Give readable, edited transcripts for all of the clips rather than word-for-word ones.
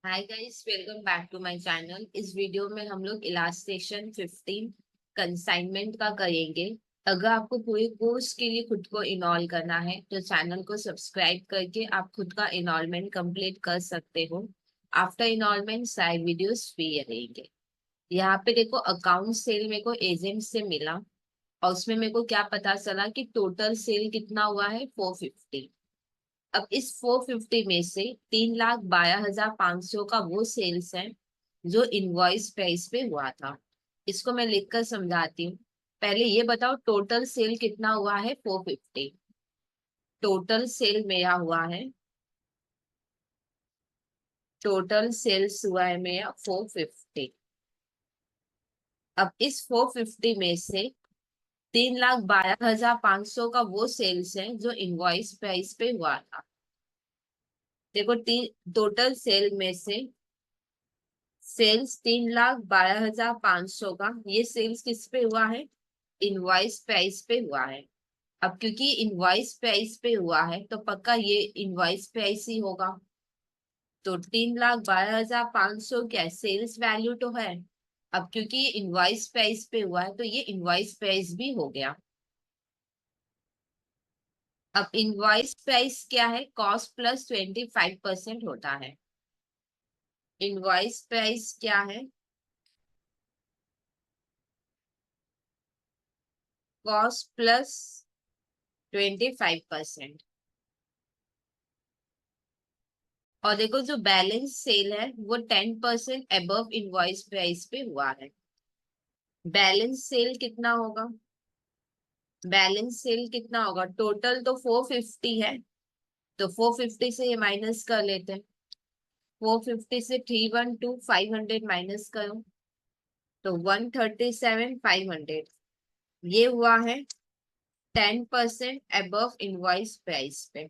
Hi guys, welcome back to my channel. इस video में हम लोग इलास्ट्रेशन 15 कंसाइनमेंट का करेंगे। अगर आपको पूरे कोर्स के लिए खुद को इनॉल करना है तो चैनल को सब्सक्राइब करके आप खुद का इनॉलमेंट कंप्लीट कर सकते हो। आफ्टर इनॉलमेंट सारे वीडियोस फ्री रहेंगे। यहाँ पे देखो, अकाउंट सेल मेरे को एजेंट से मिला और उसमें मेरे को क्या पता चला कि टोटल सेल कितना हुआ है, 450। अब इस 450 में से 3,12,500 का वो सेल्स है जो इनवॉइस प्राइस पे हुआ था। इसको मैं लिखकर समझाती हूँ। पहले ये बताओ, टोटल सेल कितना हुआ है? 450। टोटल सेल मेरा हुआ है, टोटल सेल्स हुआ है मेरा 450। अब इस 450 में से 3,12,500 का वो सेल्स है जो इनवॉइस प्राइस पे हुआ था। देखो, टोटल सेल में से सेल्स 3,12,500 का, ये सेल्स किस पे हुआ है? इनवॉइस प्राइस पे हुआ है। अब क्योंकि इनवॉइस प्राइस पे हुआ है तो पक्का ये इनवॉइस प्राइस ही होगा। तो 3,12,500 क्या सेल्स वैल्यू तो है। अब क्योंकि ये इनवॉइस प्राइस पे हुआ है तो ये इनवॉइस प्राइस भी हो गया। अब इनवॉइस प्राइस क्या है? कॉस्ट प्लस 25% होता है। इनवॉइस प्राइस क्या है? Cost plus 25%। और देखो, जो बैलेंस सेल है वो 10% अबव इनवॉइस प्राइस पे हुआ है। बैलेंस सेल कितना होगा? बैलेंस सेल कितना होगा? टोटल तो 450 है, तो 450 से ये माइनस कर लेते हैं। 450 से 312 500 माइनस करो तो 137 500। ये हुआ है 10% अबव इनवॉइस प्राइस पे।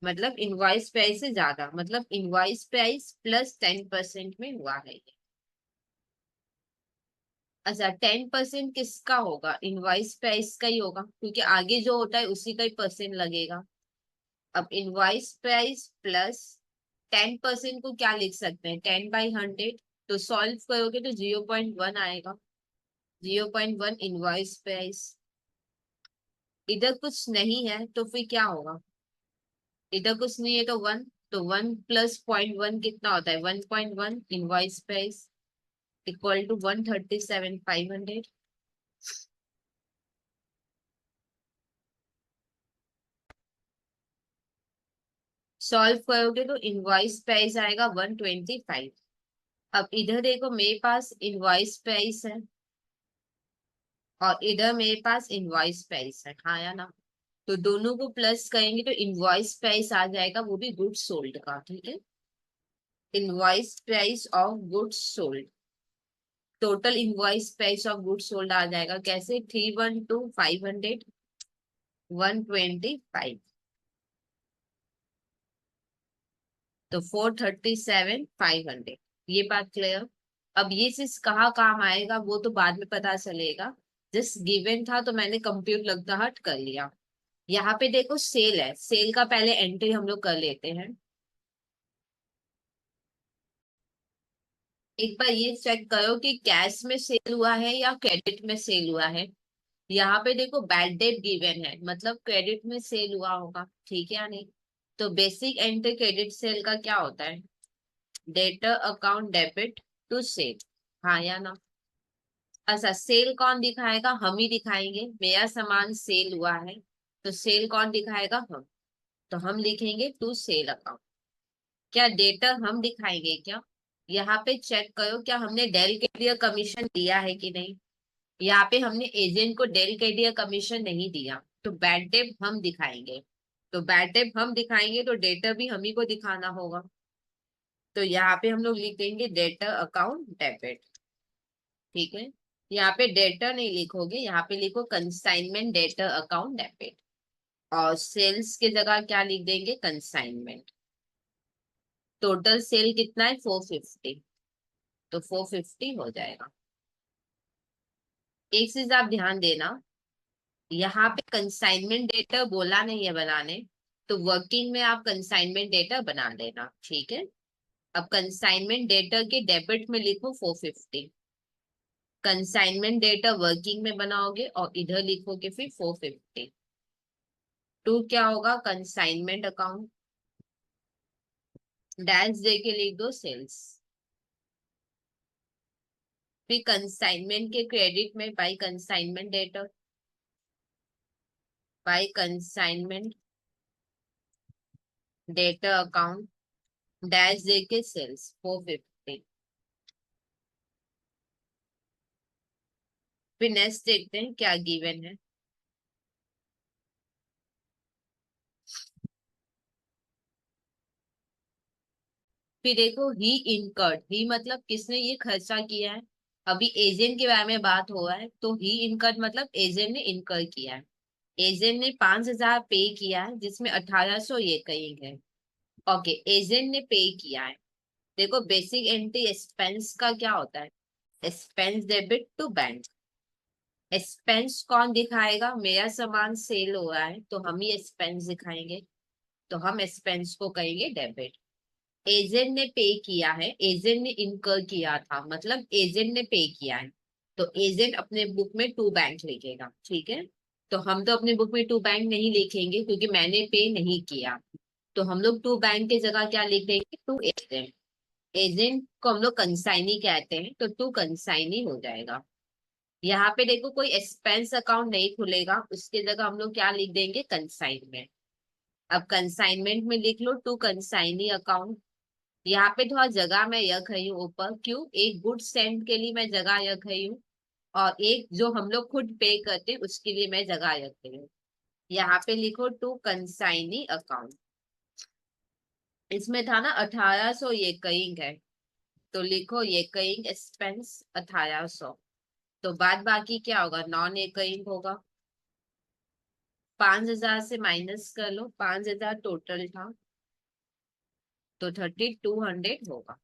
मतलब इनवॉइस प्राइस से ज्यादा, मतलब इनवॉइस प्राइस प्लस 10% में हुआ है ये। अच्छा, 10% किसका होगा? इनवॉइस प्राइस का ही होगा, क्योंकि आगे जो होता है उसी का ही परसेंट लगेगा। अब इनवॉइस प्राइस प्लस 10% को क्या लिख सकते हैं? 10/100। तो सॉल्व करोगे तो 0.1 आएगा। 0.1 इनवॉइस प्राइस। इधर कुछ नहीं है तो फिर क्या होगा? इधर कुछ नहीं है तो 1। तो 1 प्लस 0.1 कितना होता है? 1.1 invoice price equal to 137 500। Solve करोगे तो इनवॉइस प्राइस आएगा 125। अब इधर देखो, मेरे पास इनवॉइस प्राइस है और इधर मेरे पास इनवॉइस प्राइस है, हाँ या ना? तो दोनों को प्लस करेंगे तो इनवॉइस प्राइस आ जाएगा, वो भी गुड्स सोल्ड का। ठीक है, invoice price of goods sold. Total invoice price of goods sold आ जाएगा कैसे? 312 500 125, तो 437 500। ये बात क्लियर? अब ये चीज कहाँ काम आएगा वो तो बाद में पता चलेगा। जस्ट गिवन था तो मैंने कंप्यूट लगता हट कर लिया। यहाँ पे देखो, सेल है, सेल का पहले एंट्री हम लोग कर लेते हैं। एक बार ये चेक करो कि कैश में सेल हुआ है या क्रेडिट में सेल हुआ है। यहाँ पे देखो, बैड डेट गिवन है, मतलब क्रेडिट में सेल हुआ होगा। ठीक है या नहीं? तो बेसिक एंट्री क्रेडिट सेल का क्या होता है? Debtor account debit to sale, हाँ या ना? अच्छा, सेल कौन दिखाएगा? हम ही दिखाएंगे। मेरा सामान सेल हुआ है तो सेल कौन दिखाएगा? हम। तो हम लिखेंगे टू सेल अकाउंट। क्या डेटर हम दिखाएंगे क्या? यहाँ पे चेक करो, क्या हमने डेल के लिए कमीशन दिया है कि नहीं। यहाँ पे हमने एजेंट को डेल के लिए कमीशन नहीं दिया, तो बैड डेट हम दिखाएंगे। तो बैड डेट हम दिखाएंगे तो डेटर भी हम ही को दिखाना होगा। तो यहाँ पे हम लोग लिख देंगे डेटर अकाउंट डेबिट। ठीक है, यहाँ पे डेटर नहीं लिखोगे, यहाँ पे लिखो कंसाइनमेंट डेटर अकाउंट डेबिट। और सेल्स की जगह क्या लिख देंगे? कंसाइनमेंट। टोटल सेल कितना है? 450, तो 450 हो जाएगा। एक चीज आप ध्यान देना, यहाँ पे कंसाइनमेंट डेटा बोला नहीं है बनाने, तो वर्किंग में आप कंसाइनमेंट डेटा बना लेना। ठीक है, अब कंसाइनमेंट डेटर के डेबिट में लिखो 450। कंसाइनमेंट डेटर वर्किंग में बनाओगे और इधर लिखोगे फिर 450। टू क्या होगा, कंसाइनमेंट अकाउंट, डैश दे के लिख दो सेल्स। फिर कंसाइनमेंट के क्रेडिट में by consignment debtor, by consignment debtor account, dash दे के सेल्स 450। फिर नेक्स्ट देखते हैं क्या गिवन है। फिर देखो ही इनकर्ड, ही मतलब किसने ये खर्चा किया है। अभी एजेंट के बारे में बात हो रहा है, तो ही इनकर्ड मतलब एजेंट ने इनकर किया है। एजेंट ने 5,000 पे किया है, जिसमें 1800 ये कहीं है। ओके, एजेंट ने पे किया है। देखो बेसिक एंट्री एक्सपेंस का क्या होता है, expense debit to bank. Expense कौन दिखाएगा, मेरा सामान सेल हो रहा है तो हम ही एक्सपेंस दिखाएंगे, तो हम एक्सपेंस को कहेंगे डेबिट। एजेंट ने पे किया है, एजेंट ने इनकर किया था, मतलब एजेंट ने पे किया है, तो एजेंट अपने बुक में टू बैंक लिखेगा, ठीक है। तो हम तो अपने बुक में टू बैंक नहीं लिखेंगे क्योंकि मैंने पे नहीं किया, तो हम लोग टू बैंक की जगह क्या लिख देंगे, टू एजेंट। एजेंट को हम लोग कंसाइनी कहते हैं, तो टू कंसाइनी हो जाएगा। यहाँ पे देखो कोई एक्सपेंस अकाउंट नहीं खुलेगा, उसकी जगह हम लोग क्या लिख देंगे, कंसाइनमेंट। अब कंसाइनमेंट में लिख लो टू कंसाइनी अकाउंट। यहाँ पे थोड़ा जगह मैं यह खई हूँ ऊपर, क्यों, एक गुड सेंड के लिए मैं जगह यह खई हूँ, और एक जो हम लोग खुद पे करते हैं उसके लिए मैं जगह यह खई हूँ। यहाँ पे लिखो टू कंसाइनी अकाउंट। इसमें था ना 1800 ये कहीं है, तो लिखो ये कहीं एक्सपेंस 1800। तो बाद बाकी क्या होगा, नॉन ये कहीं होगा। 5,000 से माइनस कर लो, 5,000 टोटल था, तो 3200 होगा।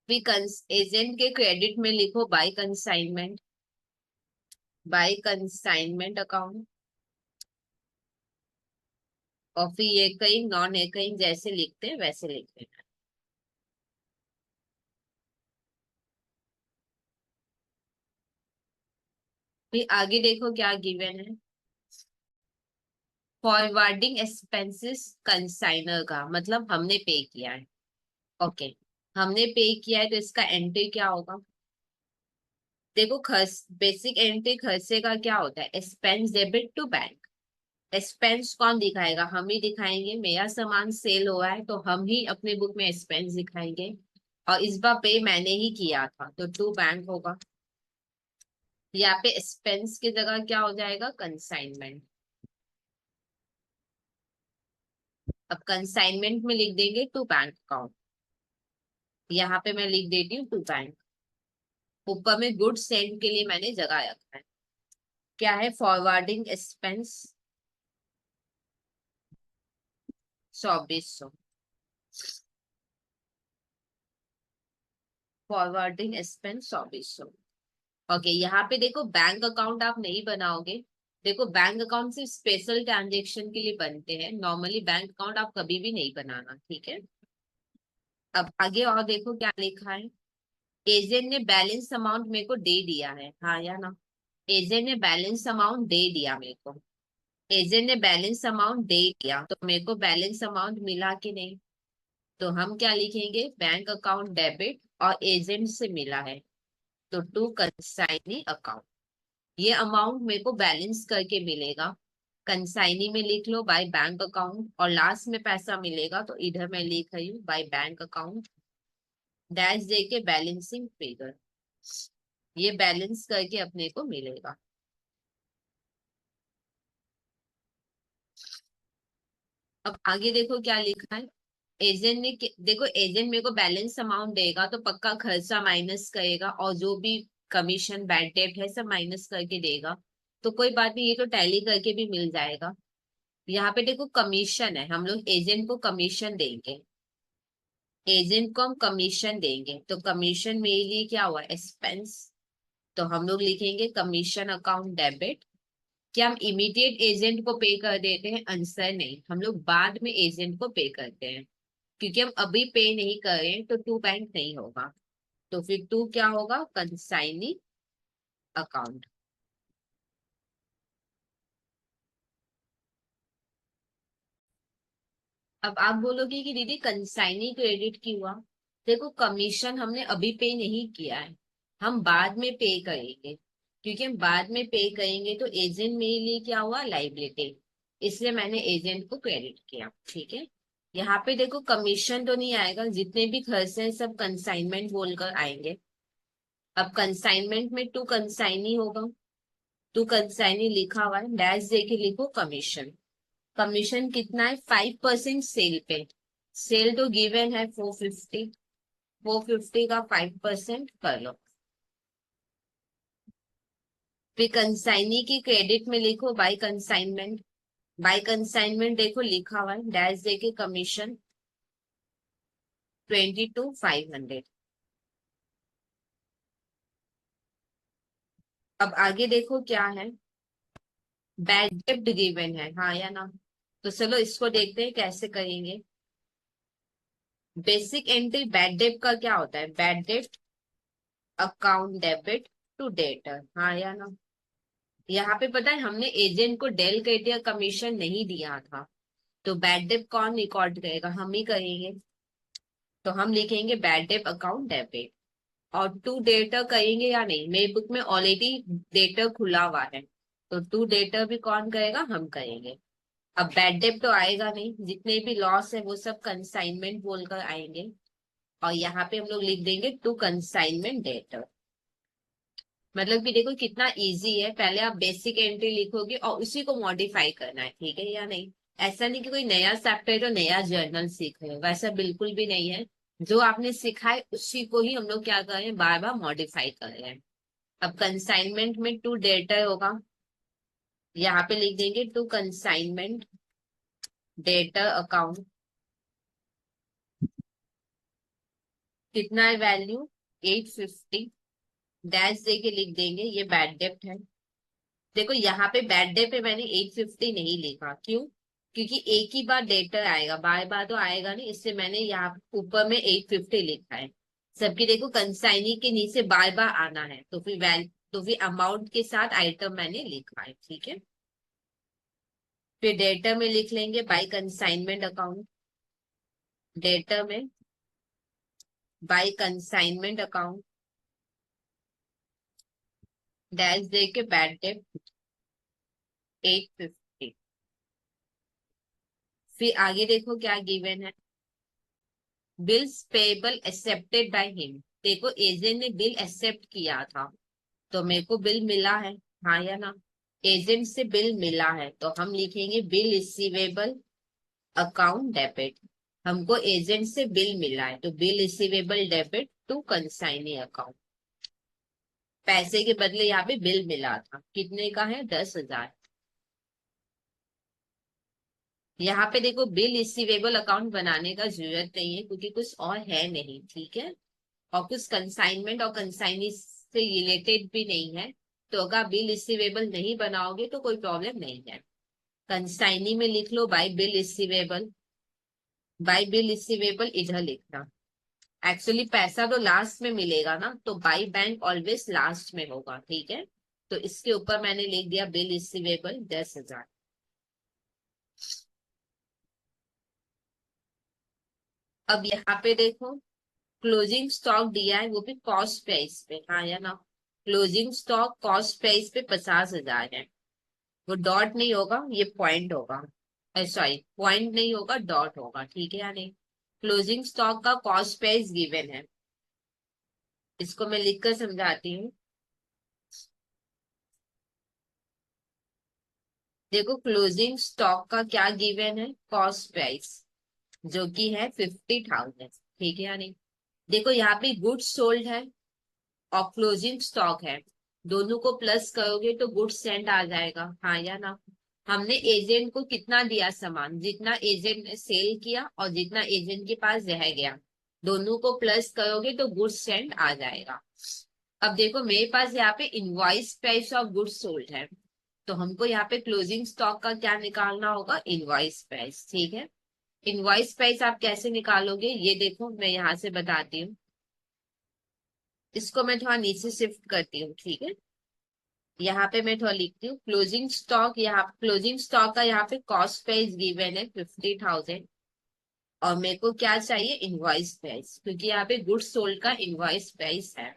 फिर एजेंट के क्रेडिट में लिखो by consignment, by consignment account, और फिर ये कहीं नॉन ये कहीं जैसे लिखते हैं वैसे लिखते हैं। फिर आगे देखो क्या गिवन है, फॉरवर्डिंग एक्सपेंसेस कंसाइनर का मतलब हमने पे किया है। ओके, हमने पे किया है तो इसका एंट्री क्या होगा। देखो खर्च, बेसिक एंट्री खर्चे का क्या होता है, expense debit to bank. Expense कौन दिखाएगा, हम ही दिखाएंगे, मेरा सामान सेल हुआ है तो हम ही अपने बुक में एक्सपेंस दिखाएंगे, और इस बार पे मैंने ही किया था तो टू बैंक होगा। यहाँ पे एक्सपेंस की जगह क्या हो जाएगा, कंसाइनमेंट। अब कंसाइनमेंट में लिख देंगे टू बैंक अकाउंट। यहाँ पे मैं लिख देती हूँ टू बैंक। ऊपर में गुड सेंड के लिए मैंने जगह रखा है, क्या है, forwarding expense 2400। Forwarding expense 2400। Okay, यहाँ पे देखो बैंक अकाउंट आप नहीं बनाओगे। देखो बैंक अकाउंट सिर्फ स्पेशल ट्रांजेक्शन के लिए बनते हैं, नॉर्मली बैंक अकाउंट आप कभी भी नहीं बनाना, ठीक है। अब आगे और देखो क्या लिखा है, एजेंट ने बैलेंस अमाउंट मेरे को दे दिया है, हाँ या ना। एजेंट ने बैलेंस अमाउंट दे दिया मेरे को, एजेंट ने बैलेंस अमाउंट दे दिया, तो मेरे को बैलेंस अमाउंट मिला कि नहीं। तो हम क्या लिखेंगे, बैंक अकाउंट डेबिट, और एजेंट से मिला है, तो टू कंसाइनी अकाउंट। ये अमाउंट मेरे को बैलेंस करके मिलेगा, कंसाइनी में लिख लो बाय बैंक अकाउंट, और लास्ट में पैसा मिलेगा तो इधर मैं लिख रही हूँ बाय बैंक अकाउंट, डैश दे के बैलेंसिंग फिगर। ये बैलेंस करके अपने को मिलेगा। अब आगे देखो क्या लिखा है, एजेंट ने देखो एजेंट मेरे को बैलेंस अमाउंट देगा तो पक्का खर्चा माइनस करेगा, और जो भी कमीशन बैड डेट है सब माइनस करके देगा, तो कोई बात नहीं, ये तो टैली करके भी मिल जाएगा। यहाँ पे देखो कमीशन है, हम लोग एजेंट को कमीशन देंगे, एजेंट को हम कमीशन देंगे, तो कमीशन मेरे लिए क्या हुआ, एक्सपेंस, तो हम लोग लिखेंगे कमीशन अकाउंट डेबिट। क्या हम इमीडिएट एजेंट को पे कर देते हैं, आंसर नहीं, हम लोग बाद में एजेंट को पे करते हैं। क्योंकि हम अभी पे नहीं कर रहे हैं तो टू बैंक नहीं होगा, तो फिर टू क्या होगा, कंसाइनी अकाउंट। अब आप बोलोगे कि दीदी कंसाइनी क्रेडिट क्यों हुआ। देखो कमीशन हमने अभी पे नहीं किया है, हम बाद में पे करेंगे, क्योंकि हम बाद में पे करेंगे तो एजेंट मेरे लिए क्या हुआ, लाइबिलिटी, इसलिए मैंने एजेंट को क्रेडिट किया, ठीक है। यहाँ पे देखो कमीशन तो नहीं आएगा, जितने भी खर्च हैं सब कंसाइनमेंट बोलकर आएंगे। अब कंसाइनमेंट में टू कंसाइनी होगा, टू कंसाइनी लिखा हुआ है, डैश दे के लिखो कमीशन। कमीशन कितना है, 5% सेल पे, सेल तो गिवन है 450, 450 का 5% कर लो। फिर कंसाइनी की क्रेडिट में लिखो बाय कंसाइनमेंट, बाय कंसाइनमेंट देखो लिखा हुआ है, डैश दे के कमीशन 22,500। अब आगे देखो क्या है, बैड डेब्ट गिवन है, हाँ या ना। तो चलो इसको देखते हैं कैसे करेंगे। बेसिक एंट्री बैड डेब्ट का क्या होता है, बैड डेब्ट अकाउंट डेबिट टू डेटर, हाँ या ना। यहाँ पे पता है हमने एजेंट को डेल क्रेडिट कमीशन नहीं दिया था, तो बैड डेब्ट कौन रिकॉर्ड करेगा, हम ही करेंगे। तो हम लिखेंगे बैड डेब्ट अकाउंट डेबिट, और टू डेटर करेंगे या नहीं, मेरी बुक में ऑलरेडी डेटर खुला हुआ है, तो टू डेटर भी कौन करेगा, हम करेंगे। अब बैड डेब्ट तो आएगा नहीं, जितने भी लॉस है वो सब कंसाइनमेंट बोलकर आएंगे, और यहाँ पे हम लोग लिख देंगे टू कंसाइनमेंट डेटर। मतलब कि देखो कितना इजी है, पहले आप बेसिक एंट्री लिखोगे और उसी को मॉडिफाई करना है, ठीक है या नहीं। ऐसा नहीं कि कोई नया चैप्टर है तो नया जर्नल सीख रहे हो, वैसा बिल्कुल भी नहीं है। जो आपने सीखा है उसी को ही हम लोग क्या कर रहे हैं, बार बार मॉडिफाई कर रहे हैं। अब कंसाइनमेंट में टू डेटर होगा, यहाँ पे लिख देंगे टू कंसाइनमेंट डेटर अकाउंट, कितना है वैल्यू 850, डैश दे के लिख देंगे ये बैड डेप्ट है। देखो यहाँ पे बैड डे पे मैंने 850 नहीं लिखा, क्यों, क्योंकि एक ही बार डेटर आएगा, बार बार तो आएगा नहीं, इसलिए मैंने यहाँ ऊपर में 850 लिखा है। सबकी देखो कंसाइनी के नीचे बार बार आना है, तो फिर तो फिर अमाउंट के साथ आइटम मैंने लिखा है, ठीक है। फिर डेटर में लिख लेंगे बाय कंसाइनमेंट अकाउंट, डेटर में बाय कंसाइनमेंट अकाउंट, डैश दे के बैड डेट 850। फिर आगे देखो क्या गिवन है, bills payable accepted by him. देखो एजेंट ने बिल एक्सेप्ट किया था, तो मेरे को बिल मिला है, हाँ या ना। एजेंट से बिल मिला है तो हम लिखेंगे बिल रिसीवेबल अकाउंट डेबिट। हमको एजेंट से बिल मिला है तो bill receivable debit to consignee account. पैसे के बदले यहाँ पे बिल मिला था, कितने का है, 10,000। यहाँ पे देखो बिल रिसीवेबल अकाउंट बनाने का जरूरत नहीं है, क्योंकि कुछ और है नहीं, ठीक है। और कुछ कंसाइनमेंट और कंसाइनी से रिलेटेड भी नहीं है, तो अगर बिल रिसीवेबल नहीं बनाओगे तो कोई प्रॉब्लम नहीं है। कंसाइनी में लिख लो by bill receivable, by bill receivable इधर लिखना। एक्चुअली पैसा तो लास्ट में मिलेगा ना, तो बाय बैंक ऑलवेज लास्ट में होगा, ठीक है। तो इसके ऊपर मैंने लिख दिया बिल रिसीवेबल 10,000। अब यहाँ पे देखो क्लोजिंग स्टॉक दिया है, वो भी कॉस्ट प्राइस पे, हाँ या ना। क्लोजिंग स्टॉक कॉस्ट प्राइस पे 50,000 है, वो डॉट नहीं होगा, ये पॉइंट होगा, सॉरी पॉइंट नहीं होगा, डॉट होगा, ठीक है या नहीं। क्लोजिंग स्टॉक का कॉस्ट प्राइस गिवन है, इसको मैं लिखकर समझाती हूँ। देखो क्लोजिंग स्टॉक का क्या गिवन है, कॉस्ट प्राइस, जो कि है 50,000, ठीक है या नहीं। देखो यहाँ पे गुड्स सोल्ड है और क्लोजिंग स्टॉक है, दोनों को प्लस करोगे तो गुड्स सेंड आ जाएगा, हाँ या ना। हमने एजेंट को कितना दिया सामान, जितना एजेंट ने सेल किया और जितना एजेंट के पास रह गया, दोनों को प्लस करोगे तो गुड्स सेंड आ जाएगा। अब देखो मेरे पास यहाँ पे invoice price of goods sold है, तो हमको यहाँ पे क्लोजिंग स्टॉक का क्या निकालना होगा, इनवॉइस प्राइस, ठीक है। इनवॉइस प्राइस आप कैसे निकालोगे ये देखो, मैं यहाँ से बताती हूँ। इसको मैं थोड़ा नीचे शिफ्ट करती हूँ, ठीक है। यहाँ पे मैं थोड़ा लिखती हूँ क्लोजिंग स्टॉक। यहाँ क्लोजिंग स्टॉक का यहाँ पे कॉस्ट प्राइस गिवन है 50,000, और मेरे को क्या चाहिए, इनवॉइस प्राइस, क्योंकि यहाँ पे गुड्स सोल्ड का इनवॉइस प्राइस है।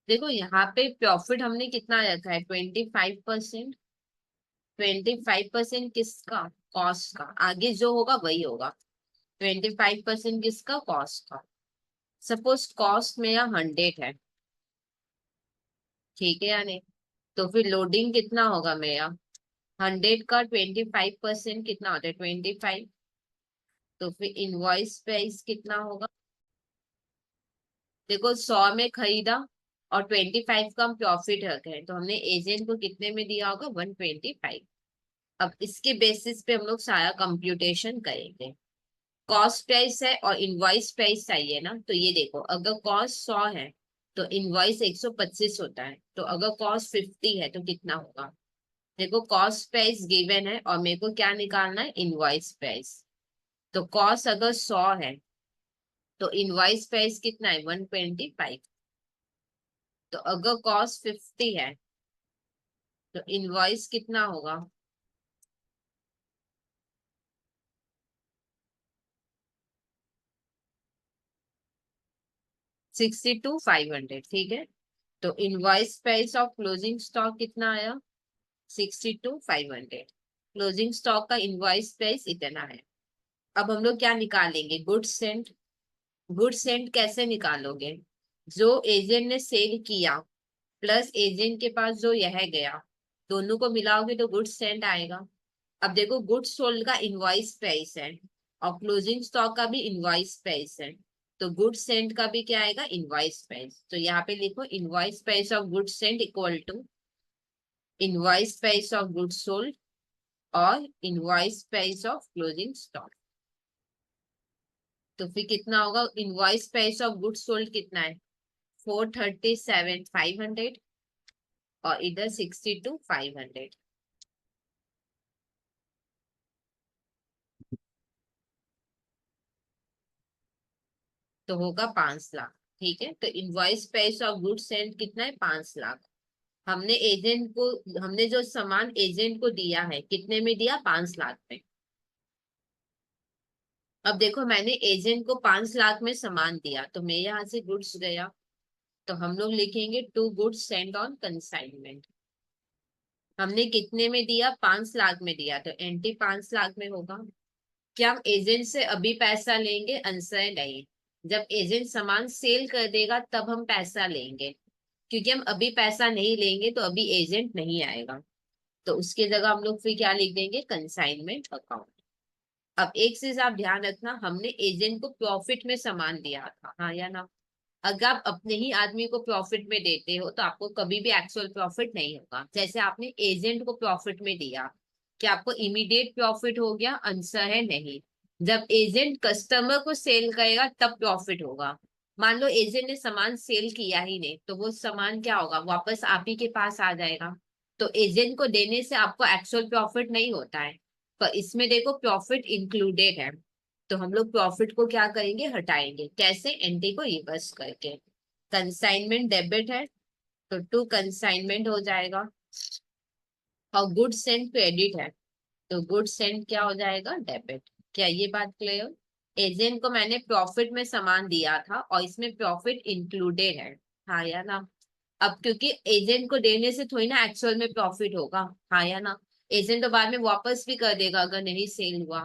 देखो यहाँ पे प्रॉफिट हमने कितना रखा है, 25%। 25% किसका, कॉस्ट का। आगे जो होगा वही होगा। 25% किसका, कॉस्ट का। सपोज कॉस्ट मेरा 100 है, ठीक है या नहीं। तो फिर लोडिंग कितना होगा मेरा, 100 का 25% कितना होता है, 25। तो फिर इनवॉइस प्राइस कितना होगा। देखो 100 में खरीदा और 25 का हम प्रॉफिट रखे हैं, तो हमने एजेंट को कितने में दिया होगा, 125। अब इसके बेसिस पे हम लोग सारा कंप्यूटेशन करेंगे। कॉस्ट प्राइस है और इनवॉइस प्राइस चाहिए ना, तो ये देखो अगर कॉस्ट 100 है तो इनवॉइस 125 होता है। तो अगर कॉस्ट 50 है तो कितना होगा। देखो कॉस्ट प्राइस गिवन है और मेरे को क्या निकालना है, इनवॉइस प्राइस। तो कॉस्ट अगर 100 है तो इनवॉइस प्राइस कितना है, 125। तो अगर कॉस्ट 50 है तो इनवॉइस कितना होगा, 62,500, ठीक है। तो invoice price of closing stock कितना आया, 62,500। क्लोजिंग स्टॉक का इनवॉइस प्राइस इतना है। अब हम लोग क्या निकालेंगे, गुड्स सेंट। गुड्स सेंट कैसे निकालोगे, जो एजेंट ने सेल किया प्लस एजेंट के पास जो यह गया, दोनों को मिलाओगे तो गुड्स सेंट आएगा। अब देखो गुड्स सोल्ड का इनवॉइस प्राइस है और क्लोजिंग स्टॉक का भी इनवॉइस प्राइस है, तो गुड्स सेंट का भी क्या आएगा, इनवॉइस प्राइस। तो यहाँ पे लिखो invoice price of goods sent equal to invoice price of goods sold और invoice price of closing stock. तो फिर कितना होगा, invoice price of goods sold कितना है, 437,500 और इधर 62,500। तो होगा 5 लाख, ठीक है। तो invoice price of goods send कितना है, 5 लाख। हमने एजेंट को, हमने जो सामान एजेंट को दिया है कितने में दिया, 5 लाख में। अब देखो मैंने एजेंट को 5 लाख में सामान दिया तो मेरे यहाँ से गुड्स गया, तो हम लोग लिखेंगे to goods send on consignment. हमने कितने में दिया, 5 लाख में दिया, तो एंटी 5 लाख में होगा। क्या हम एजेंट से अभी पैसा लेंगे, आंसर है नहीं। जब एजेंट सामान सेल कर देगा तब हम पैसा लेंगे, क्योंकि हम अभी पैसा नहीं लेंगे तो अभी एजेंट नहीं आएगा। तो उसकी जगह हम लोग फिर क्या लिख देंगे, कंसाइनमेंट अकाउंट। अब एक चीज आप ध्यान रखना, हमने एजेंट को प्रॉफिट में सामान दिया था, हाँ या ना। अगर आप अपने ही आदमी को प्रॉफिट में देते हो तो आपको कभी भी एक्चुअल प्रॉफिट नहीं होगा। जैसे आपने एजेंट को प्रॉफिट में दिया, क्या आपको इमीडिएट प्रॉफिट हो गया, आंसर है नहीं। जब एजेंट कस्टमर को सेल करेगा तब प्रॉफिट होगा। मान लो एजेंट ने सामान सेल किया ही नहीं, तो वो सामान क्या होगा, वापस आप ही के पास आ जाएगा। तो एजेंट को देने से आपको एक्चुअल प्रॉफिट नहीं होता है। पर इसमें देखो प्रॉफिट इंक्लूडेड है, तो हम लोग प्रॉफिट को क्या करेंगे, हटाएंगे। कैसे, एंटी को रिवर्स करके। कंसाइनमेंट डेबिट है तो टू कंसाइनमेंट हो जाएगा, और गुड सेंड क्रेडिट है तो गुड सेंड क्या हो जाएगा, डेबिट। क्या ये बात क्लियर। एजेंट को मैंने प्रॉफिट में सामान दिया था और इसमें प्रॉफिट इंक्लूडेड है, हाँ या ना। अब क्योंकि एजेंट को देने से थोड़ी ना एक्चुअल में प्रॉफिट होगा, हाँ या ना। एजेंट तो बाद में वापस भी कर देगा अगर नहीं सेल हुआ।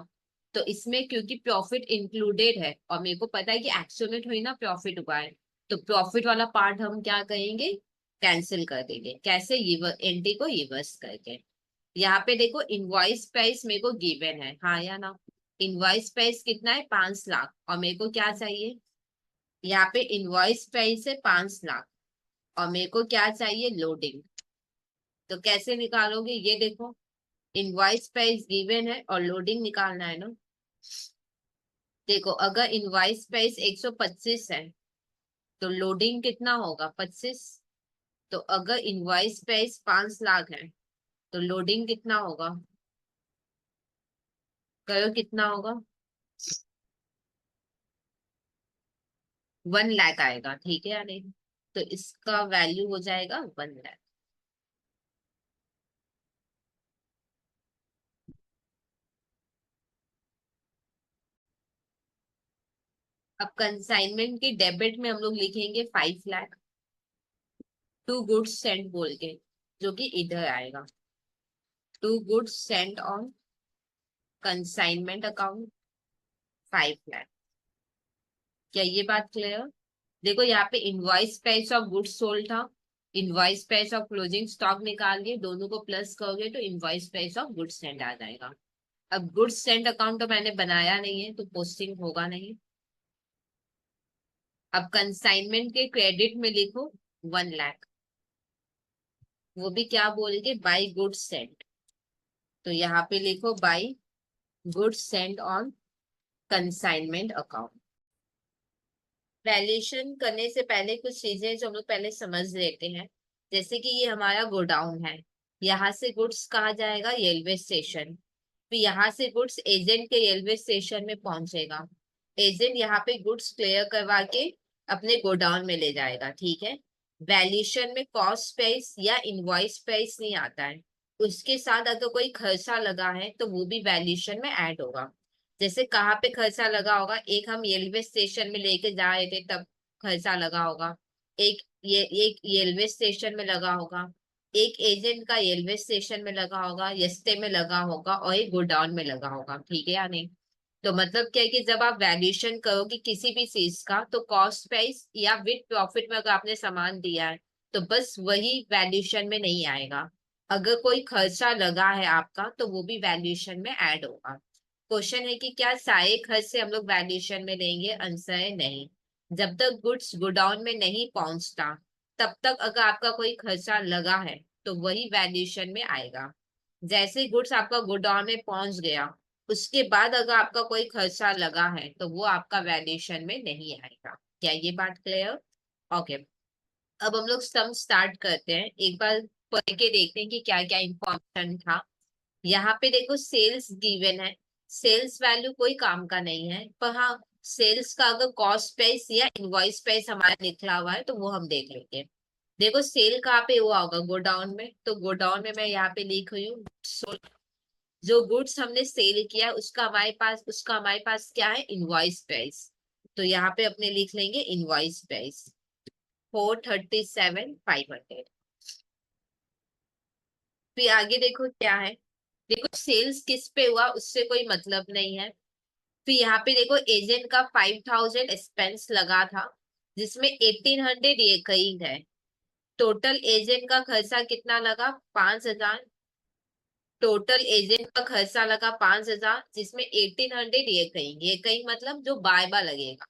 तो इसमें क्योंकि प्रॉफिट इंक्लूडेड है और मेरे को पता है कि एक्चुअल में थोड़ी ना प्रॉफिट हुआ है, तो प्रॉफिट वाला पार्ट हम क्या करेंगे, कैंसिल कर देंगे। कैसे, एंटी को रिवर्स करके। यहाँ पे देखो इनवॉइस प्राइस मेरे को गिवन है, हाँ या ना। इनवॉइस प्राइस कितना है, 5 लाख, और मेरे को क्या चाहिए, यहाँ पे इनवॉइस प्राइस है 5 लाख और मेरे को क्या चाहिए, लोडिंग। तो कैसे निकालोगे ये देखो, इनवॉइस प्राइस गिवन है और लोडिंग निकालना है ना। देखो अगर इनवॉइस प्राइस 125 है तो लोडिंग कितना होगा, 25। तो अगर इनवॉइस प्राइस 5 लाख है तो लोडिंग कितना होगा, करो कितना होगा? 1 लाख आएगा, ठीक है या नहीं? तो इसका वैल्यू हो जाएगा 1 लाख। अब कंसाइनमेंट की डेबिट में हम लोग लिखेंगे 5 लाख टू गुड्स सेंट बोल के, जो कि इधर आएगा। To goods sent on consignment account 5 lakh. क्या ये बात क्लियर? देखो यहाँ पे invoice price of goods sold था, invoice price of closing stock निकाल के दोनों को प्लस करोगे तो invoice price of goods send आ जाएगा। अब गुड्स सेंड अकाउंट तो मैंने बनाया नहीं है तो पोस्टिंग होगा नहीं। अब कंसाइनमेंट के क्रेडिट में लिखो 1 लाख, वो भी क्या बोल के, बाई गुड्स सेंड। तो यहाँ पे लिखो by goods send on consignment account. Valuation करने से पहले कुछ चीजें जो हम लोग पहले समझ लेते हैं। जैसे कि ये हमारा गोडाउन है, यहाँ से गुड्स कहाँ जाएगा, रेलवे स्टेशन। फिर यहाँ से गुड्स एजेंट के रेलवे स्टेशन में पहुंचेगा। एजेंट यहाँ पे गुड्स क्लियर करवा के अपने गोडाउन में ले जाएगा, ठीक है। वैल्यूएशन में कॉस्ट प्राइस या इनवॉइस प्राइस नहीं आता है, उसके साथ अगर कोई खर्चा लगा है तो वो भी वैल्यूएशन में ऐड होगा। जैसे कहाँ पे खर्चा लगा होगा, एक हम रेलवे स्टेशन में लेके जा रहे थे तब खर्चा लगा होगा, एक रेलवे स्टेशन में लगा होगा, एक एजेंट का रेलवे स्टेशन में लगा होगा, रस्ते में लगा होगा, और एक गोडाउन में लगा होगा, ठीक है या नहीं? तो मतलब क्या है कि जब आप वैल्यूएशन करोगे किसी भी चीज का तो कॉस्ट प्राइस या विद प्रॉफिट में अगर आपने सामान दिया है तो बस वही वैल्यूएशन में नहीं आएगा। अगर कोई खर्चा लगा है आपका तो वो भी वैल्यूएशन में ऐड होगा। क्वेश्चन है कि क्या सारे खर्च से हम लोग वैल्यूएशन में लेंगे, आंसर है नहीं। जब तक गुड्स गोडाउन में नहीं पहुंचता तब तक अगर आपका कोई खर्चा लगा है तो वही वैल्यूएशन में आएगा। जैसे गुड्स आपका गोडाउन में पहुंच गया उसके बाद अगर आपका कोई खर्चा लगा है तो वो आपका वैल्यूएशन में नहीं आएगा। क्या ये बात क्लियर? ओके। अब हम लोग सम स्टार्ट करते हैं, एक बार पढ़ के देखते हैं कि क्या क्या इंफॉर्मेशन था। यहाँ पे देखो सेल्स गिवन है, सेल्स वैल्यू कोई काम का नहीं है, पर हाँ सेल्स का अगर कॉस्ट प्राइस या इनवॉइस प्राइस हमारा निकला हुआ है तो वो हम देख लेंगे। देखो सेल कहाँ पे हुआ होगा, गोडाउन में, तो गोडाउन में मैं यहाँ पे लिख रही हूँ जो गुड्स हमने सेल किया उसका हमारे पास क्या है, इनवॉइस प्राइस। तो यहाँ पे अपने लिख लेंगे इनवॉइस प्राइस 437,500। फिर आगे देखो क्या है, देखो सेल्स किस पे हुआ उससे कोई मतलब नहीं है। फिर यहाँ पे देखो एजेंट का 5,000 एक्सपेंस लगा था जिसमें 1,800 ये कहीं है। टोटल एजेंट का खर्चा कितना लगा, 5,000। टोटल एजेंट का खर्चा लगा 5,000 जिसमें 1,800 ये कहीं मतलब जो बाय बा लगेगा।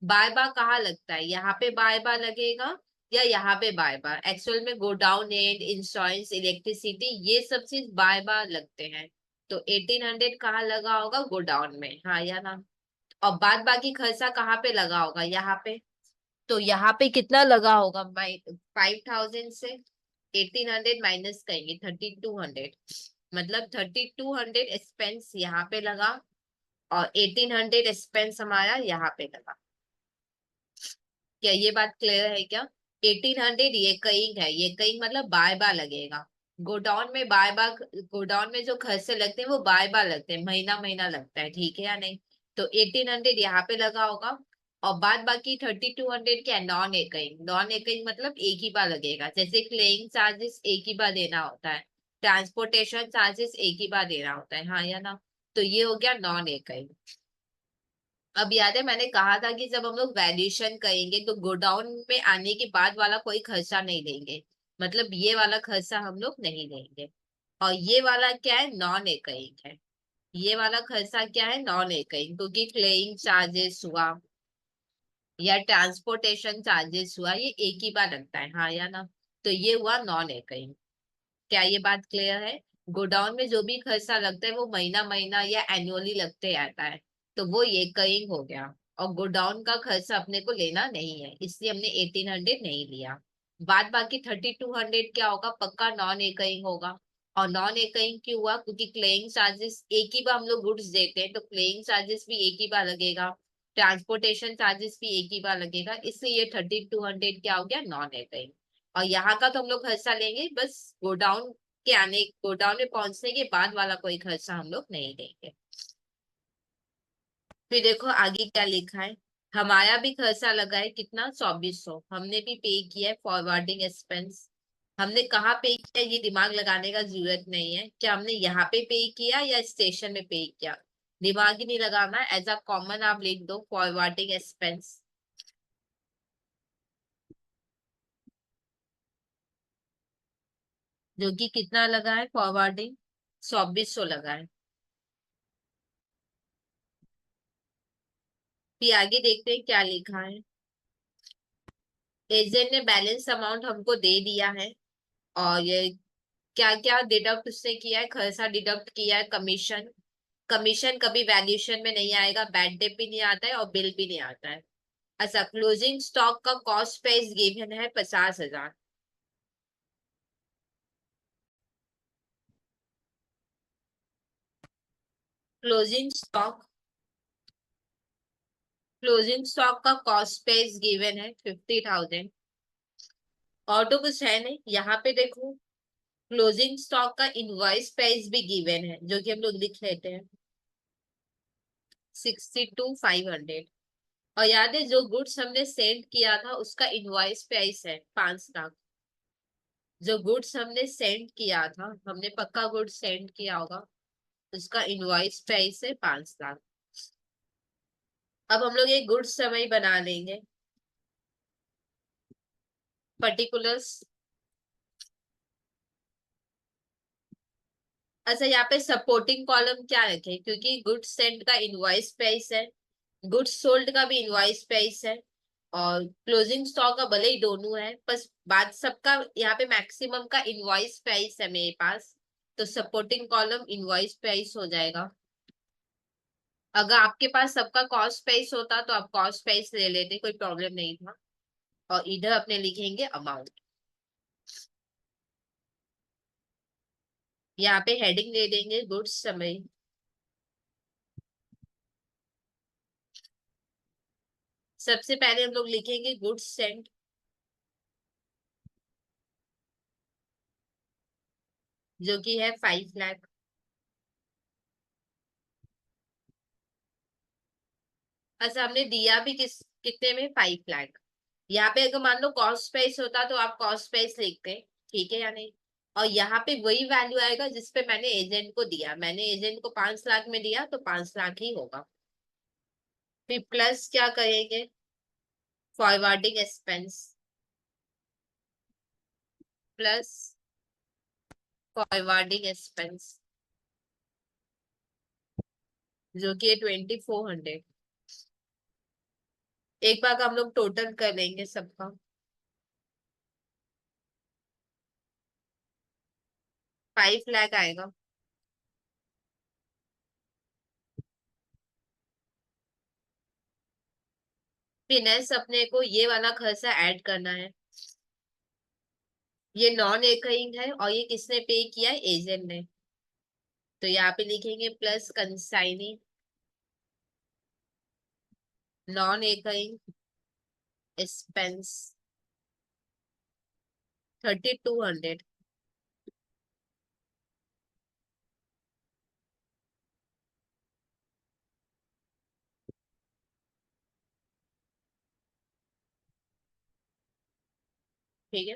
बाय बा कहाँ लगता है, यहाँ पे बाय बा लगेगा या यहाँ पे बाय बा, एक्चुअल में गोडाउन एंड इंश्योरेंस इलेक्ट्रिसिटी ये सब चीज बाय बा लगते हैं। तो 1,800 कहाँ लगा होगा, गोडाउन में, हाँ या ना? और बाद बाकी खर्चा कहाँ पे लगा होगा, यहाँ पे। तो यहाँ पे कितना लगा होगा, 5,000 से 1,800 माइनस करेंगे 3,200, मतलब 3,200 एक्सपेंस यहाँ पे लगा और 1,800 एक्सपेंस हमारा यहाँ पे लगा। क्या ये बात क्लियर है क्या? 1,800 ये कहीं है, ये कहीं मतलब बाय बार लगेगा। गोडाउन में बाय बार, गोडाउन में जो खर्चे लगते हैं वो बाय बार लगते हैं, महीना महीना लगता है, ठीक है या नहीं? तो 1,800 यहाँ पे लगा होगा और बाद बाकी 3,200 क्या, नॉन एकइंग। नॉन एकइंग मतलब एक ही बार लगेगा, जैसे क्लेइंग चार्जेस एक ही बार देना होता है, ट्रांसपोर्टेशन चार्जेस एक ही बार देना होता है, हाँ या ना? तो ये हो गया नॉन एकइंग। अब याद है मैंने कहा था कि जब हम लोग वैल्यूएशन करेंगे तो गोडाउन में आने के बाद वाला कोई खर्चा नहीं देंगे, मतलब ये वाला खर्चा हम लोग नहीं देंगे। और ये वाला क्या है, नॉन एकइंग है। ये वाला खर्चा क्या है, नॉन एकइंग, क्योंकि क्लेइंग चार्जेस हुआ या ट्रांसपोर्टेशन चार्जेस हुआ ये एक ही बार लगता है, हाँ या ना? तो ये हुआ नॉन एकइंग। क्या ये बात क्लियर है? गोडाउन में जो भी खर्चा लगता है वो महीना महीना या एनुअली लगते आता है, तो वो ये कइंग हो गया। और गोडाउन का खर्चा अपने को लेना नहीं है इसलिए हमने 1,800 नहीं लिया। बाद बाकी 3,200 क्या होगा, पक्का नॉन एकइंग होगा। और नॉन एकइंग क्यों हुआ? क्योंकि क्लेइंग चार्जेस एक ही बार हम लोग गुड्स देते हैं तो क्लेइंग चार्जेस भी एक ही बार लगेगा, ट्रांसपोर्टेशन चार्जेस भी एक ही बार लगेगा, इसलिए ये 3200 क्या हो गया? नॉन एकइंग। और यहाँ का तो हम लोग खर्चा लेंगे बस गोडाउन के आने, गोडाउन में पहुंचने के बाद वाला कोई खर्चा हम लोग नहीं देंगे। फिर देखो आगे क्या लिखा है, हमारा भी खर्चा लगा है कितना? 2400, हमने भी पे किया है फॉरवर्डिंग एक्सपेंस। हमने कहाँ पे किया ये दिमाग लगाने का जरूरत नहीं है, क्या हमने यहाँ पे पे किया या स्टेशन में पे किया, दिमाग ही नहीं लगाना, एज अ कॉमन आप लिख दो फॉरवर्डिंग एक्सपेंस, जो कि कितना लगा है फॉरवर्डिंग? 2400 लगा है। फिर आगे देखते हैं क्या लिखा है, एजेंट ने बैलेंस अमाउंट हमको दे दिया है, और ये क्या क्या डिडक्ट उसने किया है, खर्चा डिडक्ट किया है, कमीशन, कमीशन कभी वैल्यूएशन में नहीं आएगा, बैड डेट भी नहीं आता है और बिल भी नहीं आता है। अच्छा, क्लोजिंग स्टॉक का कॉस्ट प्राइस गिवन है 50,000। क्लोजिंग स्टॉक, क्लोजिंग स्टॉक का कॉस्ट प्राइस गिवन है 50,000। और तो कुछ है नहीं, यहाँ पे देखो क्लोजिंग स्टॉक का इनवॉइस प्राइस भी गिवन है, जो कि हम लोग लिख लेते हैं 62,500। और याद है जो गुड्स हमने सेंड किया था उसका इनवॉइस प्राइस है 5 लाख। जो गुड्स हमने सेंड किया था, हमने पक्का गुड्स सेंड किया होगा, उसका इनवॉइस प्राइस है 5 लाख। अब हम लोग एक गुड्स समरी बना लेंगे, पर्टिकुलर्स। अच्छा, यहाँ पे सपोर्टिंग कॉलम क्या रखे, क्योंकि गुड्स सेंड का इनवॉइस प्राइस है, गुड्स सोल्ड का भी इनवॉइस प्राइस है, और क्लोजिंग स्टॉक का भले ही दोनों है, बस बात सबका यहाँ पे मैक्सिमम का इनवॉइस प्राइस है मेरे पास, तो सपोर्टिंग कॉलम इनवॉइस प्राइस हो जाएगा। अगर आपके पास सबका कॉस्ट प्राइस होता तो आप कॉस्ट प्राइस ले लेते, कोई प्रॉब्लम नहीं था। और इधर अपने लिखेंगे अमाउंट, यहाँ पे हेडिंग दे देंगे गुड्स समरी। सबसे पहले हम लोग लिखेंगे गुड्स सेंट, जो कि है 5 लाख। अच्छा, हमने दिया भी कितने में? 5 लाख। यहाँ पे अगर मान लो कॉस्ट प्राइस होता तो आप कॉस्ट प्राइस लिखते, ठीक है या नहीं? और यहाँ पे वही वैल्यू आएगा जिसपे मैंने एजेंट को दिया, मैंने एजेंट को 5 लाख में दिया तो 5 लाख ही होगा। फिर प्लस क्या करेंगे? Forwarding expense, plus forwarding expense, जो कि है 2400। एक बार हम लोग टोटल कर लेंगे सबका, 5 लाख आएगा। फिनेंस अपने को ये वाला खर्चा ऐड करना है, ये नॉन रिकरिंग है और ये किसने पे किया है? एजेंट ने। तो यहाँ पे लिखेंगे प्लस कंसाइनिंग नॉन रिकरिंग एक्सपेंस 3200। ठीक है,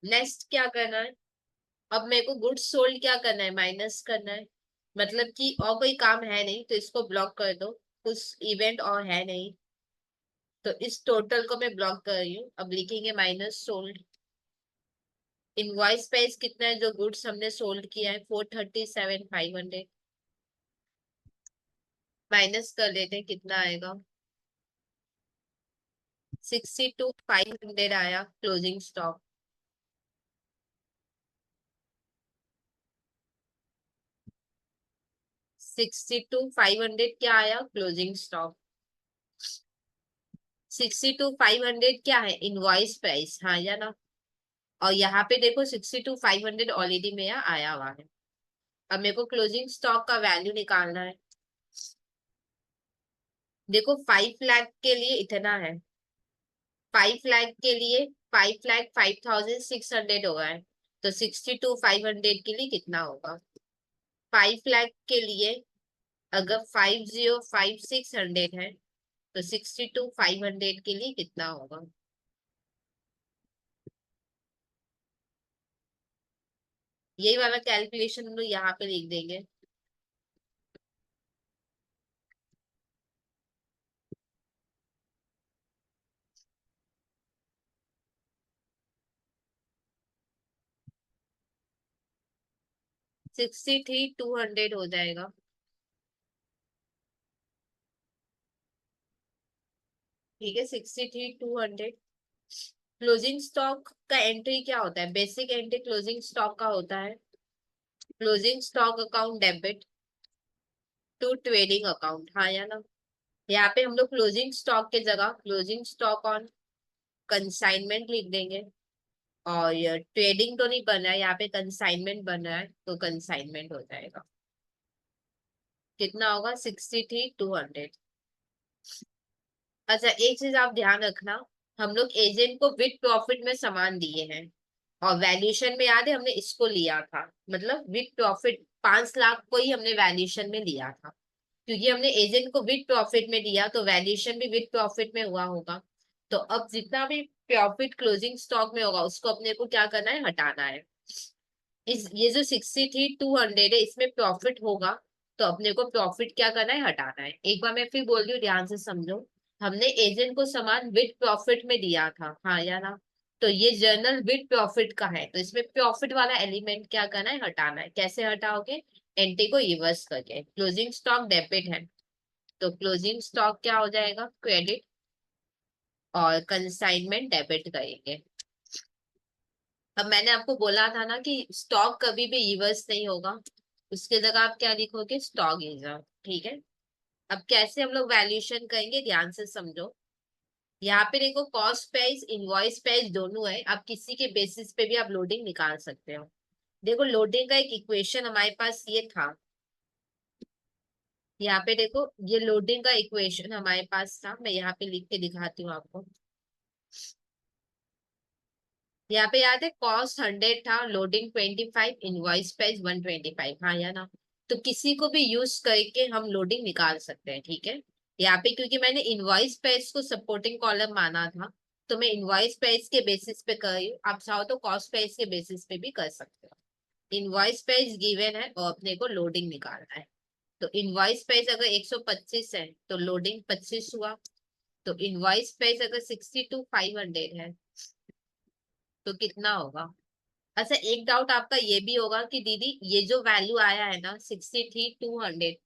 नेक्स्ट क्या करना है? अब मेरे को गुड्स सोल्ड क्या करना है? माइनस करना है, मतलब कि और कोई काम है नहीं तो इसको ब्लॉक कर दो, कुछ इवेंट और है नहीं, तो इस टोटल को मैं ब्लॉक कर रही हूँ। अब लिखेंगे माइनस सोल्ड, इनवॉइस प्राइस कितना है जो गुड्स हमने सोल्ड किया है? 437,500, माइनस कर लेते हैं कितना आएगा? 62,500 आया क्लोजिंग स्टॉक। 62,500 क्या आया? Closing stock. 62,500 क्या है? इनवॉइस प्राइस, हाँ या ना? और यहाँ पे देखो 62,500 ऑलरेडी मेरा आया हुआ है। अब मेरे को क्लोजिंग स्टॉक का वैल्यू निकालना है। देखो 5 लाख के लिए इतना है, 5 लाख के लिए 5 लाख 5,600 होगा है। तो 62,500 के लिए कितना होगा? 5 लाख के लिए अगर 50,5,600 है तो 62,500 के लिए कितना होगा? यही वाला कैलकुलेशन हम लोग यहाँ पे लिख देंगे। 63,200 हो जाएगा। ठीक है, 63,200। क्लोजिंग स्टॉक का एंट्री क्या होता है? बेसिक एंट्री क्लोजिंग स्टॉक का होता है closing stock account debit to trading account, हाँ या ना? यहाँ पे हम लोग क्लोजिंग स्टॉक के जगह क्लोजिंग स्टॉक ऑन कंसाइनमेंट लिख देंगे। और ये ट्रेडिंग तो नहीं बन रहा है, यहाँ पे कंसाइनमेंट बन रहा है तो कंसाइनमेंट हो जाएगा। कितना होगा? 63,200। अच्छा, एक चीज आप ध्यान रखना, हम लोग एजेंट को विद प्रॉफिट में सामान दिए हैं, और वैल्यूएशन में याद है हमने इसको लिया था, मतलब विद प्रॉफिट 5 लाख को ही हमने वैल्यूएशन में लिया था। क्योंकि हमने एजेंट को विद प्रॉफिट में दिया तो वैल्यूएशन भी विद प्रॉफिट में हुआ होगा। तो अब जितना भी प्रॉफिट क्लोजिंग स्टॉक में होगा उसको अपने को क्या करना है? हटाना है। इस ये जो 63,200 है इसमें प्रॉफिट होगा, तो अपने को प्रॉफिट क्या करना है? हटाना है। एक बार मैं फिर बोल रही हूँ, ध्यान से समझो। हमने एजेंट को सामान विद प्रॉफिट में दिया था, हाँ या ना? तो ये जर्नल विद प्रॉफिट का है, तो इसमें प्रॉफिट वाला एलिमेंट क्या करना है? हटाना है। कैसे हटाओगे? एंट्री को रिवर्स करके। क्लोजिंग स्टॉक डेबिट है तो क्लोजिंग स्टॉक क्या हो जाएगा? क्रेडिट। और कंसाइनमेंट डेबिट करेंगे। अब मैंने आपको बोला था ना कि स्टॉक कभी भी रिवर्स नहीं होगा, उसके जगह आप क्या लिखोगे? Stock reserve. ठीक है। अब कैसे हम लोग वैल्यूएशन करेंगे, ध्यान से समझो। यहाँ पे देखो कॉस्ट प्राइस इनवॉइस प्राइस दोनों है, आप किसी के बेसिस पे भी आप लोडिंग निकाल सकते हो। देखो लोडिंग का एक इक्वेशन हमारे पास ये था, यहाँ पे देखो ये लोडिंग का इक्वेशन हमारे पास था, मैं यहाँ पे लिख के दिखाती हूँ आपको। यहाँ पे याद है कॉस्ट 100 था, लोडिंग 25, इनवॉइस प्राइस 125, हाँ या ना? तो किसी को भी यूज करके हम लोडिंग निकाल सकते हैं। ठीक है। यहाँ पे क्योंकि मैंने इनवॉइस प्राइस को सपोर्टिंग कॉलम माना था, तो मैं इनवॉइस प्राइस के बेसिस पे कर रही हूँ। आप चाहो तो कॉस्ट प्राइस के बेसिस पे भी कर सकते हो। इनवॉइस प्राइस गिवन है और अपने को लोडिंग निकालना है। तो इनवॉइस प्राइस अगर 125 है तो लोडिंग 25 हुआ। तो इनवॉइस प्राइस अगर 62,500 है तो कितना होगा? अच्छा, एक डाउट आपका ये भी होगा कि दीदी ये जो वैल्यू आया है ना 63,200,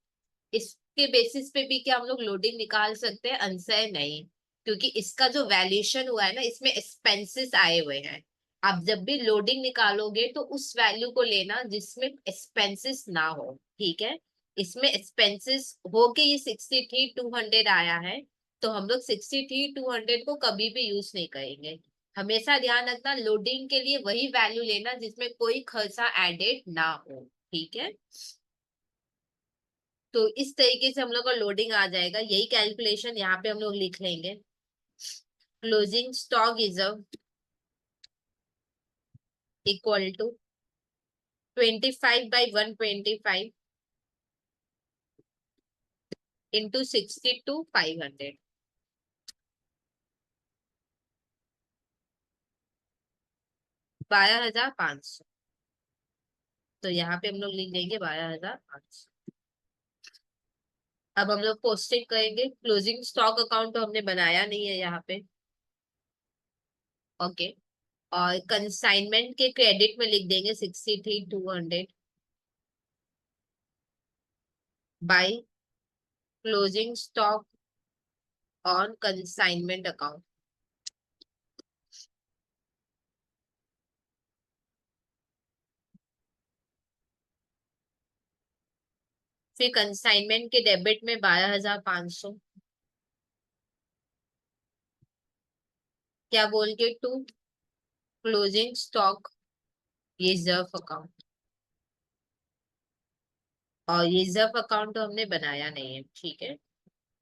इसके बेसिस पे भी क्या हम लोग लोडिंग निकाल सकते हैं? आंसर नहीं। क्योंकि इसका जो वैल्यूएशन हुआ है ना इसमें एक्सपेंसेस आए हुए हैं। आप जब भी लोडिंग निकालोगे तो उस वैल्यू को लेना जिसमें एक्सपेंसेस ना हो। ठीक है। इसमें एक्सपेंसेस हो के ये 63,200 आया है, तो हम लोग 63,200 को कभी भी यूज नहीं करेंगे। हमेशा ध्यान रखना लोडिंग के लिए वही वैल्यू लेना जिसमें कोई खर्चा एडेड ना हो। ठीक है। तो इस तरीके से हम लोग का लोडिंग आ जाएगा, यही कैलकुलेशन यहाँ पे हम लोग लिख लेंगे। Closing stock reserve equal to 25/125 into 62,500, 12,500। तो यहाँ पे हम लोग लिख देंगे 12,500। अब हम लोग पोस्टिंग करेंगे, क्लोजिंग स्टॉक अकाउंट तो हमने बनाया नहीं है यहाँ पे। ओके। और कंसाइनमेंट के क्रेडिट में लिख देंगे 63,200 by closing stock on consignment account. फिर कंसाइनमेंट के डेबिट में 12,500, क्या बोल के to closing stock reserve account, और रिजर्व अकाउंट तो हमने बनाया नहीं है, ठीक है।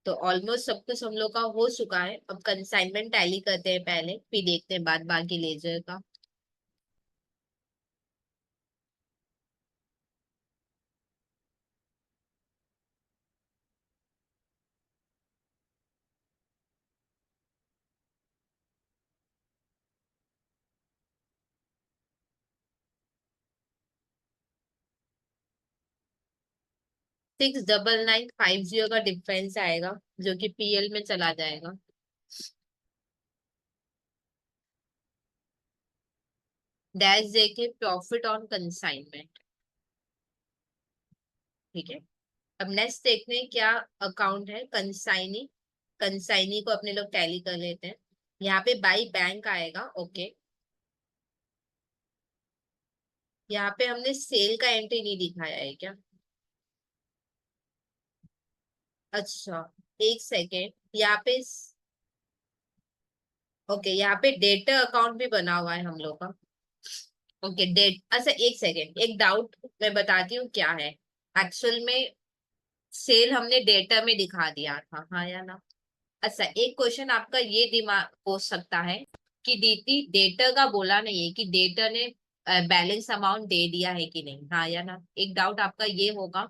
तो ऑलमोस्ट सब कुछ हम लोग का हो चुका है। अब कंसाइनमेंट टैली करते हैं पहले, फिर देखते हैं बाद बाकी लेजर का। 69950 का डिफरेंस आएगा, जो कि पीएल में चला जाएगा। डैश देके प्रॉफिट ऑन कंसाइनमेंट, ठीक है। अब नेक्स्ट देखते हैं क्या अकाउंट है, कंसाइनी। कंसाइनी को अपने लोग टैली कर लेते हैं। यहाँ पे बाई बैंक आएगा, ओके। यहाँ पे हमने सेल का एंट्री नहीं दिखाया है क्या? अच्छा, एक सेकेंड। यहाँ पे ओके, यहाँ पे डेटा अकाउंट भी बना हुआ है हम लोग का। ओके, डेट, अच्छा एक सेकेंड, एक डाउट मैं बताती हूँ क्या है। एक्चुअल में सेल हमने डेटा में दिखा दिया था, हाँ या ना? अच्छा, एक क्वेश्चन आपका ये दिमाग हो सकता है कि दीदी डेटा का बोला नहीं है कि डेटा ने बैलेंस अमाउंट दे दिया है कि नहीं, हाँ या ना? एक डाउट आपका ये होगा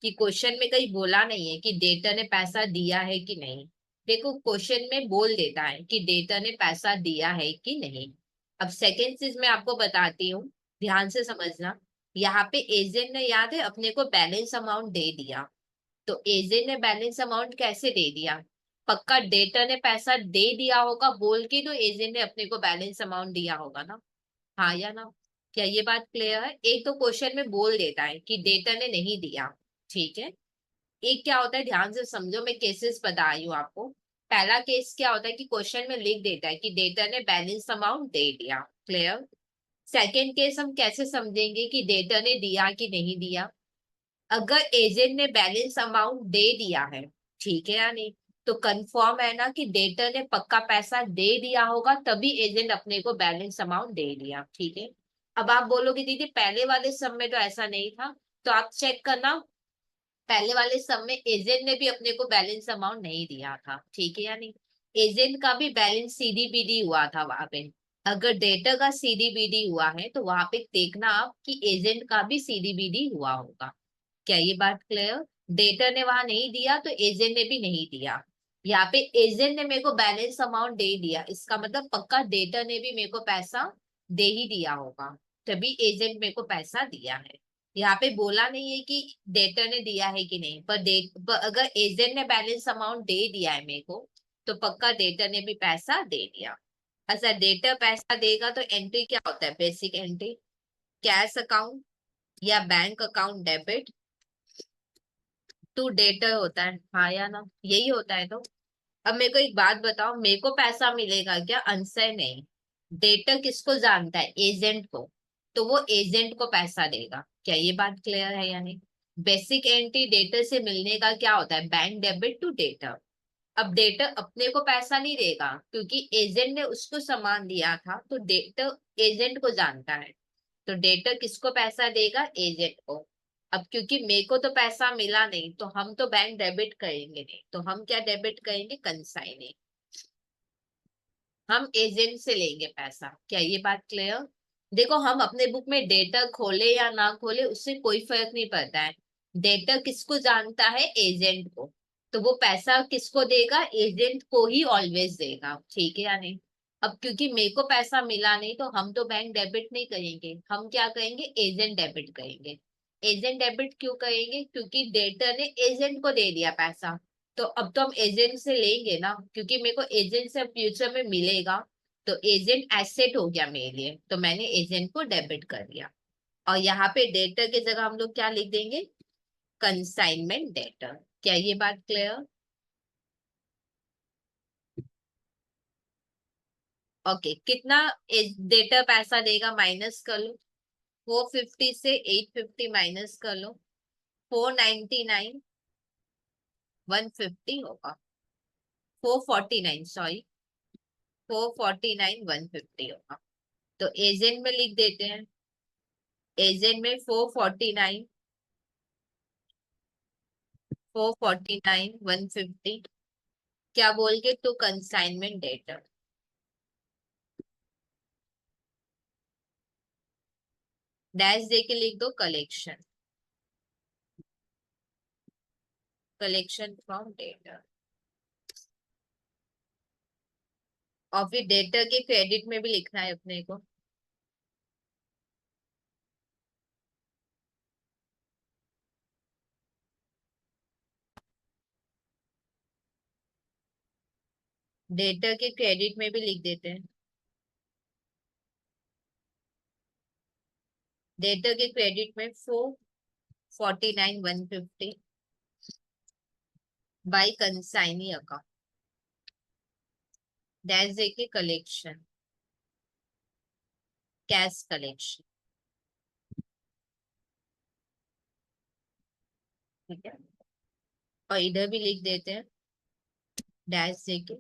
कि क्वेश्चन में कहीं बोला नहीं है कि डेटा ने पैसा दिया है कि नहीं। देखो, क्वेश्चन में बोल देता है कि डेटा ने पैसा दिया है कि नहीं। अब सेकेंड चीज मैं आपको बताती हूँ, ध्यान से समझना। यहाँ पे एजेंट ने, याद है, अपने को बैलेंस अमाउंट दे दिया। तो एजेंट ने बैलेंस अमाउंट कैसे दे दिया? पक्का डेटर ने पैसा दे दिया होगा बोल के तो एजेंट ने अपने को बैलेंस अमाउंट दिया होगा ना, हाँ या ना? क्या ये बात क्लियर है? एक तो क्वेश्चन में बोल देता है कि डेटर ने नहीं दिया, ठीक है। एक क्या होता है, ध्यान से समझो, मैं केसेस बता रही हूँ आपको। पहला केस क्या होता है कि क्वेश्चन में लिख देता है कि डेटर ने बैलेंस अमाउंट दे दिया, क्लियर। सेकेंड केस हम कैसे समझेंगे कि डेटर ने दिया कि नहीं दिया? अगर एजेंट ने बैलेंस अमाउंट दे दिया है, ठीक है या नहीं, तो कंफर्म है ना कि डेटर ने पक्का पैसा दे दिया होगा, तभी एजेंट अपने को बैलेंस अमाउंट दे दिया, ठीक है। अब आप बोलोगे दीदी पहले वाले सब में तो ऐसा नहीं था, तो आप चेक करना, पहले वाले सब में एजेंट ने भी अपने को बैलेंस अमाउंट नहीं दिया था, ठीक है या नहीं? एजेंट का भी बैलेंस सीधी बीडी हुआ था वहां पे। अगर डेटर का सीधी बीडी हुआ है तो वहां पे देखना आप कि एजेंट का भी सीधी बीडी हुआ होगा। क्या ये बात क्लियर? डेटर ने वहां नहीं दिया तो एजेंट ने भी नहीं दिया। यहाँ पे एजेंट ने मेरे को बैलेंस अमाउंट दे दिया, इसका मतलब पक्का डेटर ने भी मेरे को पैसा दे ही दिया होगा, तभी एजेंट मेरे को पैसा दिया है। यहाँ पे बोला नहीं है कि डेटर ने दिया है कि नहीं, पर अगर एजेंट ने बैलेंस अमाउंट दे दिया है मेरे को, तो पक्का डेटर ने भी पैसा दे दिया। अच्छा, डेटर पैसा देगा तो एंट्री क्या होता है, बेसिक एंट्री? कैश अकाउंट या bank account debit to debtor होता है, हाँ या ना? यही होता है। तो अब मेरे को एक बात बताओ, मेरे को पैसा मिलेगा क्या? आंसर नहीं। डेटर किसको जानता है? एजेंट को। तो वो एजेंट को पैसा देगा। क्या ये बात क्लियर है या नहीं? बेसिक एंट्री डेटर से मिलने का क्या होता है? Bank debit to debtor. अब डेटर अपने को पैसा नहीं देगा क्योंकि एजेंट ने उसको सामान दिया था, तो डेटर एजेंट को जानता है। तो डेटर किसको पैसा देगा? एजेंट को। अब क्योंकि मेरे को तो पैसा मिला नहीं, तो हम तो बैंक डेबिट करेंगे नहीं, तो हम क्या डेबिट करेंगे? कंसाइनिंग। हम एजेंट से लेंगे पैसा। क्या ये बात क्लियर? देखो, हम अपने बुक में डेटा खोले या ना खोले उससे कोई फर्क नहीं पड़ता है। डेटा किसको जानता है? एजेंट को। तो वो पैसा किसको देगा? एजेंट को ही ऑलवेज देगा, ठीक है या नहीं? अब क्योंकि मेरे को पैसा मिला नहीं तो हम तो बैंक डेबिट नहीं करेंगे, हम क्या करेंगे? एजेंट डेबिट करेंगे। एजेंट डेबिट क्यों करेंगे? क्योंकि डेटर ने एजेंट को दे दिया पैसा। तो अब तो हम एजेंट से लेंगे ना, क्योंकि मेरे को एजेंट से फ्यूचर में मिलेगा। तो एजेंट एसेट हो गया मेरे लिए, तो मैंने एजेंट को डेबिट कर दिया। और यहाँ पे डेटर की जगह हम लोग क्या लिख देंगे? Consignment debtor. क्या ये बात क्लियर? ओके, कितना डेटर पैसा देगा माइनस कर लो। 450 से 850 माइनस कर लो। 499 150 होगा। 449, सॉरी, 449 150 होगा। तो एजेंट में लिख देते हैं, एजेंट में 449, 449 150, क्या बोल के, टू कंसाइनमेंट डेटर। डैश दे के लिख दो कलेक्शन, कलेक्शन फ्रॉम डेटर। और फिर डेटर के क्रेडिट में भी लिखना है अपने को। डेटर के क्रेडिट में भी लिख देते हैं, डेटर के क्रेडिट में 449 150 बाई कंसाइनी अकाउंट, डैश दे के कलेक्शन, कैश कलेक्शन। ठीक है, और इधर भी लिख देते हैं डैश दे के,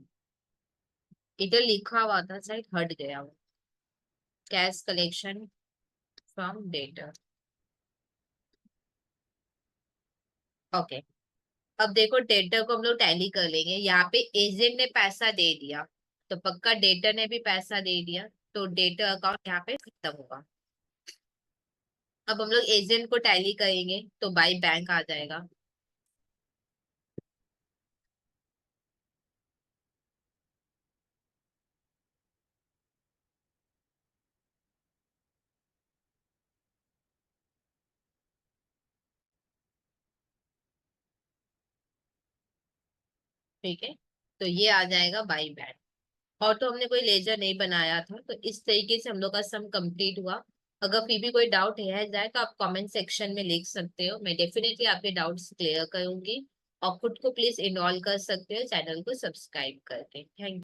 इधर लिखा हुआ था शायद हट गया वो, cash collection from debtor. Okay, अब देखो डेटर को हम लोग टैली कर लेंगे। यहाँ पे एजेंट ने पैसा दे दिया, तो पक्का डेटर ने भी पैसा दे दिया, तो डेटर अकाउंट यहाँ पे खत्म होगा। अब हम लोग एजेंट को टैली करेंगे तो बाई बैंक आ जाएगा। ठीक है, तो ये आ जाएगा बाई बैंक। और तो हमने कोई लेजर नहीं बनाया था, तो इस तरीके से हम लोग का सम कंप्लीट हुआ। अगर फिर भी कोई डाउट रह जाए तो आप कमेंट सेक्शन में लिख सकते हो, मैं डेफिनेटली आपके डाउट्स क्लियर करूंगी। और खुद को प्लीज इन्वॉल्व कर सकते हो चैनल को सब्सक्राइब करके। थैंक